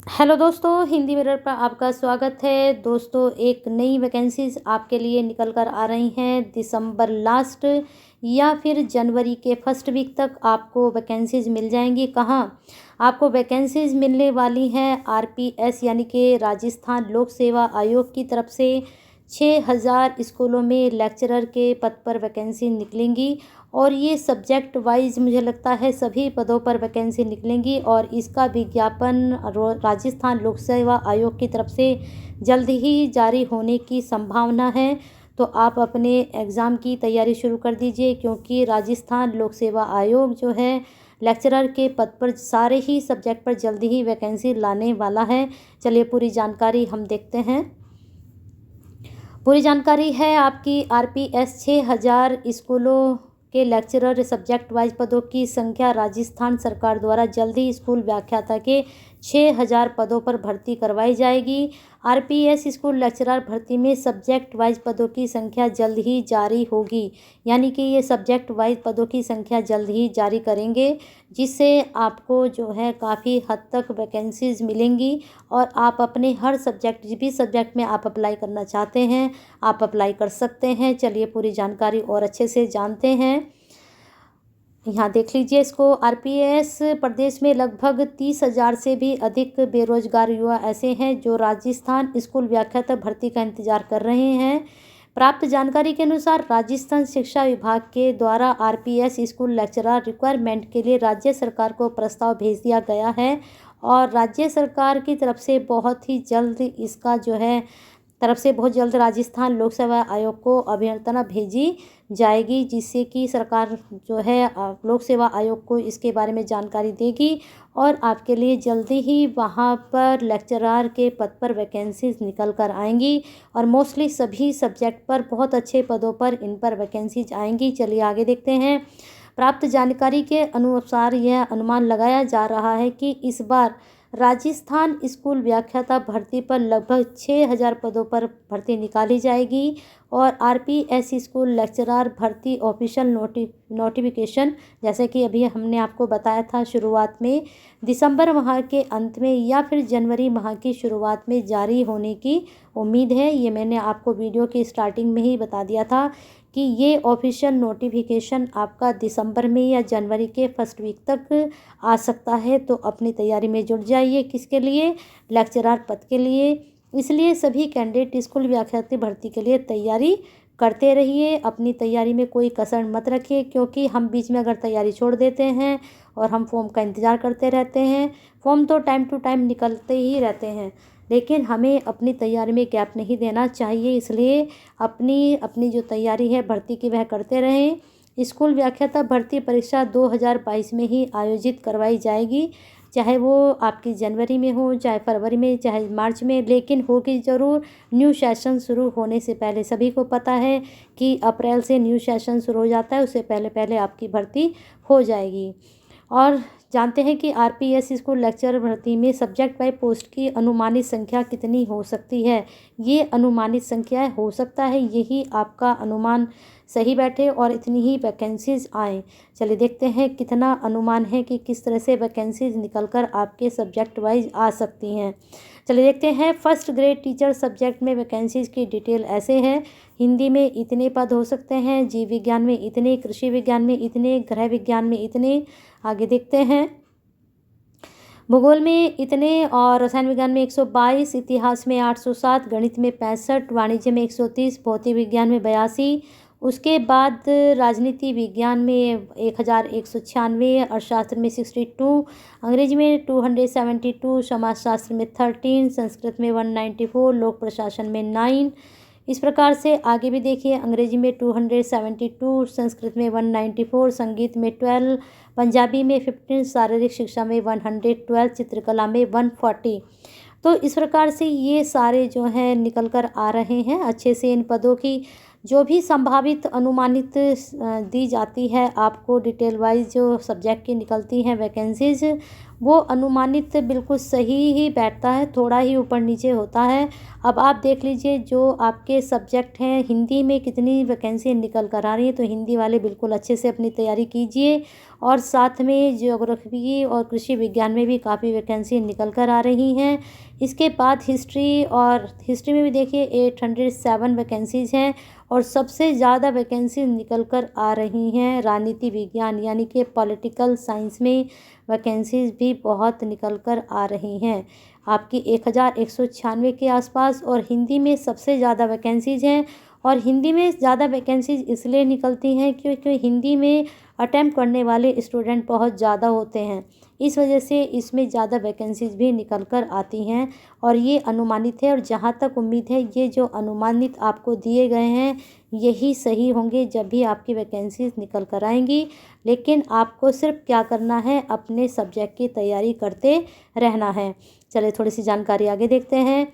Hello दोस्तों, Hindi mirror पर आपका स्वागत है। दोस्तों, एक नई वैकेंसीज आपके लिए निकल कर आ रही हैं। दिसंबर लास्ट या फिर जनवरी के फर्स्ट वीक तक आपको वैकेंसीज मिल जाएंगी। कहाँ आपको वैकेंसीज मिलने वाली हैं? आरपीएस यानी कि राजस्थान लोक सेवा आयोग की तरफ से 6000 स्कूलों में लेक्चरर के पद पर वैकेंसी निकलेंगी और ये सब्जेक्ट वाइज मुझे लगता है सभी पदों पर वैकेंसी निकलेंगी और इसका विज्ञापन राजस्थान लोक सेवा आयोग की तरफ से जल्द ही जारी होने की संभावना है। तो आप अपने एग्ज़ाम की तैयारी शुरू कर दीजिए, क्योंकि राजस्थान लोक सेवा आयोग जो है लेक्चरर के पद पर सारे ही सब्जेक्ट पर जल्द ही वैकेंसी लाने वाला है। चलिए पूरी जानकारी हम देखते हैं। पूरी जानकारी है आपकी। आरपीएस 6000 स्कूलों के लेक्चरर सब्जेक्ट वाइज पदों की संख्या राजस्थान सरकार द्वारा जल्द ही स्कूल व्याख्याता के 6000 पदों पर भर्ती करवाई जाएगी। आरपीएस स्कूल लेक्चरर भर्ती में सब्जेक्ट वाइज पदों की संख्या जल्द ही जारी होगी, यानी कि ये सब्जेक्ट वाइज पदों की संख्या जल्द ही जारी करेंगे, जिससे आपको जो है काफ़ी हद तक वैकेंसीज मिलेंगी और आप अपने हर सब्जेक्ट, जिस भी सब्जेक्ट में आप अप्लाई करना चाहते हैं आप अप्लाई कर सकते हैं। चलिए पूरी जानकारी और अच्छे से जानते हैं। यहाँ देख लीजिए इसको। आरपीएस प्रदेश में लगभग 30,000 से भी अधिक बेरोजगार युवा ऐसे हैं जो राजस्थान स्कूल व्याख्याता भर्ती का इंतजार कर रहे हैं। प्राप्त जानकारी के अनुसार राजस्थान शिक्षा विभाग के द्वारा आरपीएस स्कूल लेक्चरर रिक्वायरमेंट के लिए राज्य सरकार को प्रस्ताव भेज दिया गया है और राज्य सरकार की तरफ से बहुत ही जल्द इसका जो है बहुत जल्द राजस्थान लोक सेवा आयोग को अभ्यर्थना भेजी जाएगी, जिससे कि सरकार जो है लोक सेवा आयोग को इसके बारे में जानकारी देगी और आपके लिए जल्दी ही वहाँ पर लेक्चरर के पद पर वैकेंसीज निकल कर आएंगी और मोस्टली सभी सब्जेक्ट पर बहुत अच्छे पदों पर इन पर वैकेंसीज आएंगी। चलिए आगे देखते हैं। प्राप्त जानकारी के अनुसार यह अनुमान लगाया जा रहा है कि इस बार राजस्थान स्कूल व्याख्याता भर्ती पर लगभग 6000 पदों पर भर्ती निकाली जाएगी और आरपीएस स्कूल लेक्चरर भर्ती ऑफिशियल नोटिफिकेशन, जैसे कि अभी हमने आपको बताया था शुरुआत में, दिसंबर माह के अंत में या फिर जनवरी माह की शुरुआत में जारी होने की उम्मीद है। ये मैंने आपको वीडियो की स्टार्टिंग में ही बता दिया था कि ये ऑफिशियल नोटिफिकेशन आपका दिसंबर में या जनवरी के फर्स्ट वीक तक आ सकता है। तो अपनी तैयारी में जुट जाइए। किसके लिए? लेक्चरर पद के लिए। इसलिए सभी कैंडिडेट स्कूल व्याख्याता भर्ती के लिए तैयारी करते रहिए। अपनी तैयारी में कोई कसर मत रखिए, क्योंकि हम बीच में अगर तैयारी छोड़ देते हैं और हम फॉर्म का इंतज़ार करते रहते हैं, फॉर्म तो टाइम टू टाइम निकलते ही रहते हैं, लेकिन हमें अपनी तैयारी में गैप नहीं देना चाहिए। इसलिए अपनी अपनी जो तैयारी है भर्ती की वह करते रहें। स्कूल व्याख्याता भर्ती परीक्षा 2022 में ही आयोजित करवाई जाएगी, चाहे वो आपकी जनवरी में हो, चाहे फरवरी में, चाहे मार्च में, लेकिन होगी ज़रूर न्यू सेशन शुरू होने से पहले। सभी को पता है कि अप्रैल से न्यू सेशन शुरू हो जाता है, उससे पहले पहले आपकी भर्ती हो जाएगी। और जानते हैं कि आरपीएस स्कूल लेक्चरर भर्ती में सब्जेक्ट बाय पोस्ट की अनुमानित संख्या कितनी हो सकती है? ये अनुमानित संख्या हो सकता है यही आपका अनुमान सही बैठे और इतनी ही वैकेंसीज आएँ। चलिए देखते हैं कितना अनुमान है कि किस तरह से वैकेंसीज निकल कर आपके सब्जेक्ट वाइज आ सकती हैं। चलिए देखते हैं। फर्स्ट ग्रेड टीचर सब्जेक्ट में वैकेंसीज की डिटेल ऐसे है। हिंदी में इतने पद हो सकते हैं, जीव विज्ञान में इतने, कृषि विज्ञान में इतने, गृह विज्ञान में इतने। आगे देखते हैं। भूगोल में इतने और रसायन विज्ञान में 122, इतिहास में 807, गणित में 65, वाणिज्य में 130, भौतिक विज्ञान में 82। उसके बाद राजनीति विज्ञान में 1196, अर्थशास्त्र में 62, अंग्रेजी में 272, समाजशास्त्र में 13, संस्कृत में 194, लोक प्रशासन में 9। इस प्रकार से आगे भी देखिए। अंग्रेजी में 272, संस्कृत में 194, संगीत में 12, पंजाबी में 15, शारीरिक शिक्षा में 112, चित्रकला में 140। तो इस प्रकार से ये सारे जो हैं निकल कर आ रहे हैं अच्छे से। इन पदों की जो भी संभावित अनुमानित दी जाती है आपको डिटेल वाइज, जो सब्जेक्ट की निकलती हैं वैकेंसीज, वो अनुमानित बिल्कुल सही ही बैठता है, थोड़ा ही ऊपर नीचे होता है। अब आप देख लीजिए जो आपके सब्जेक्ट हैं, हिंदी में कितनी वैकेंसी निकल कर आ रही है, तो हिंदी वाले बिल्कुल अच्छे से अपनी तैयारी कीजिए। और साथ में ज्योग्राफी और कृषि विज्ञान में भी काफ़ी वैकेंसी निकल कर आ रही हैं। इसके बाद हिस्ट्री में भी देखिए 807 वैकेंसीज़ हैं और सबसे ज़्यादा वैकेंसी निकल कर आ रही हैं राजनीति विज्ञान यानी कि पॉलिटिकल साइंस में वैकेंसीज़ भी बहुत निकल कर आ रही हैं, आपकी 1196 के आसपास। और हिंदी में सबसे ज़्यादा वैकेंसीज़ हैं। और हिंदी में ज़्यादा वैकेंसीज़ इसलिए निकलती हैं क्योंकि हिंदी में अटेम्प्ट करने वाले स्टूडेंट बहुत ज़्यादा होते हैं, इस वजह से इसमें ज़्यादा वैकेंसीज़ भी निकल कर आती हैं। और ये अनुमानित है, और जहाँ तक उम्मीद है ये जो अनुमानित आपको दिए गए हैं यही सही होंगे जब भी आपकी वैकेंसीज़ निकल कर आएंगी। लेकिन आपको सिर्फ क्या करना है, अपने सब्जेक्ट की तैयारी करते रहना है। चलिए थोड़ी सी जानकारी आगे देखते हैं।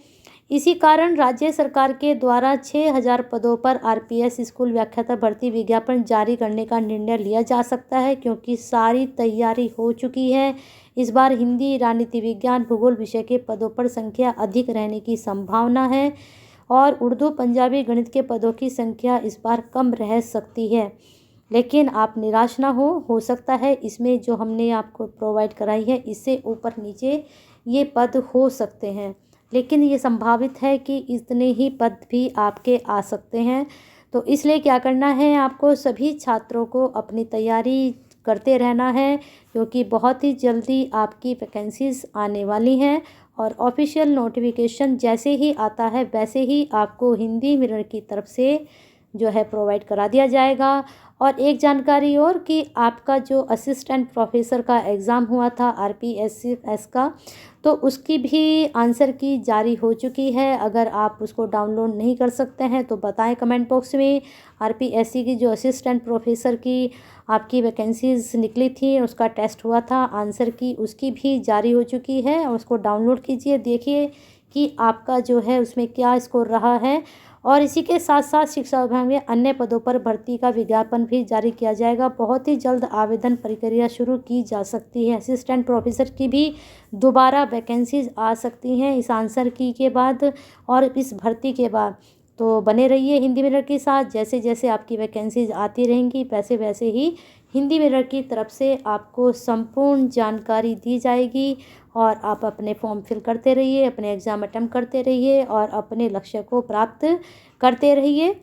इसी कारण राज्य सरकार के द्वारा 6000 पदों पर आरपीएस स्कूल व्याख्याता भर्ती विज्ञापन जारी करने का निर्णय लिया जा सकता है, क्योंकि सारी तैयारी हो चुकी है। इस बार हिंदी, राजनीति विज्ञान, भूगोल विषय के पदों पर संख्या अधिक रहने की संभावना है और उर्दू, पंजाबी, गणित के पदों की संख्या इस बार कम रह सकती है। लेकिन आप निराश ना हो सकता है इसमें जो हमने आपको प्रोवाइड कराई है इससे ऊपर नीचे ये पद हो सकते हैं, लेकिन ये संभावित है कि इतने ही पद भी आपके आ सकते हैं। तो इसलिए क्या करना है, आपको सभी छात्रों को अपनी तैयारी करते रहना है, क्योंकि बहुत ही जल्दी आपकी वैकेंसीज़ आने वाली हैं। और ऑफिशियल नोटिफिकेशन जैसे ही आता है वैसे ही आपको हिंदी मिरर की तरफ से जो है प्रोवाइड करा दिया जाएगा। और एक जानकारी और कि आपका जो असिस्टेंट प्रोफेसर का एग्ज़ाम हुआ था आरपीएससीएस का, तो उसकी भी आंसर की जारी हो चुकी है। अगर आप उसको डाउनलोड नहीं कर सकते हैं तो बताएं कमेंट बॉक्स में। आरपीएससी की जो असिस्टेंट प्रोफेसर की आपकी वैकेंसीज़ निकली थी, उसका टेस्ट हुआ था, आंसर की उसकी भी जारी हो चुकी है। और उसको डाउनलोड कीजिए, देखिए कि आपका जो है उसमें क्या स्कोर रहा है। और इसी के साथ साथ शिक्षा विभाग में अन्य पदों पर भर्ती का विज्ञापन भी जारी किया जाएगा। बहुत ही जल्द आवेदन प्रक्रिया शुरू की जा सकती है। असिस्टेंट प्रोफेसर की भी दोबारा वैकेंसीज आ सकती हैं इस आंसर की के बाद और इस भर्ती के बाद। तो बने रहिए हिंदी मिरर के साथ। जैसे जैसे आपकी वैकेंसीज आती रहेंगी वैसे वैसे ही हिंदी मिरर की तरफ से आपको संपूर्ण जानकारी दी जाएगी और आप अपने फॉर्म फिल करते रहिए, अपने एग्ज़ाम अटेम्प्ट करते रहिए और अपने लक्ष्य को प्राप्त करते रहिए।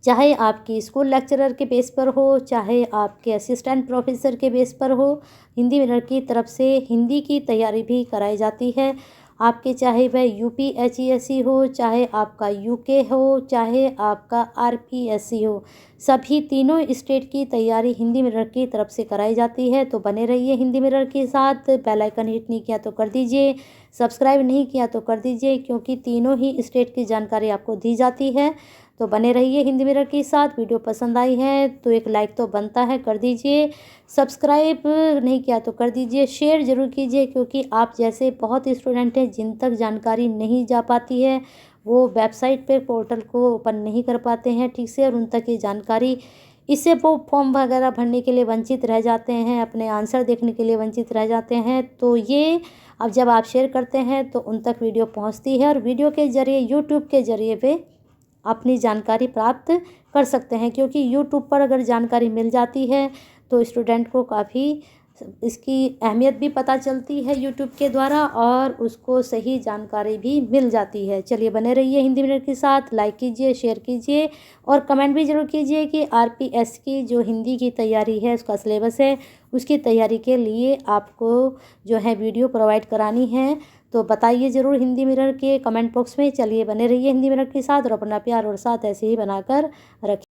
चाहे आपकी स्कूल लेक्चरर के बेस पर हो, चाहे आपके असिस्टेंट प्रोफेसर के बेस पर हो, हिंदी मिरर की तरफ से हिंदी की तैयारी भी कराई जाती है। आपके चाहे वह यूपीएचईएससी हो, चाहे आपका यूके हो, चाहे आपका आरपीएससी हो, सभी तीनों स्टेट की तैयारी हिंदी मिरर की तरफ से कराई जाती है। तो बने रहिए हिंदी मिरर के साथ। बेल आइकन हिट नहीं किया तो कर दीजिए, सब्सक्राइब नहीं किया तो कर दीजिए, क्योंकि तीनों ही स्टेट की जानकारी आपको दी जाती है। तो बने रहिए हिंदी मिरर के साथ। वीडियो पसंद आई है तो एक लाइक तो बनता है, कर दीजिए। सब्सक्राइब नहीं किया तो कर दीजिए, शेयर ज़रूर कीजिए, क्योंकि आप जैसे बहुत स्टूडेंट हैं जिन तक जानकारी नहीं जा पाती है, वो वेबसाइट पे पोर्टल को ओपन नहीं कर पाते हैं ठीक से और उन तक ये जानकारी, इससे वो फॉर्म वगैरह भरने के लिए वंचित रह जाते हैं, अपने आंसर देखने के लिए वंचित रह जाते हैं। तो ये अब जब आप शेयर करते हैं तो उन तक वीडियो पहुंचती है और वीडियो के ज़रिए यूट्यूब के ज़रिए पे अपनी जानकारी प्राप्त कर सकते हैं, क्योंकि यूट्यूब पर अगर जानकारी मिल जाती है तो स्टूडेंट को काफ़ी इसकी अहमियत भी पता चलती है यूट्यूब के द्वारा और उसको सही जानकारी भी मिल जाती है। चलिए बने रहिए हिंदी मिनट के साथ। लाइक कीजिए, शेयर कीजिए और कमेंट भी ज़रूर कीजिए कि आरपीएस की जो हिंदी की तैयारी है, उसका सिलेबस है, उसकी तैयारी के लिए आपको जो है वीडियो प्रोवाइड करानी है। तो बताइए ज़रूर हिंदी मिरर के कमेंट बॉक्स में। चलिए बने रहिए हिंदी मिरर के साथ और अपना प्यार और साथ ऐसे ही बनाकर रखिए।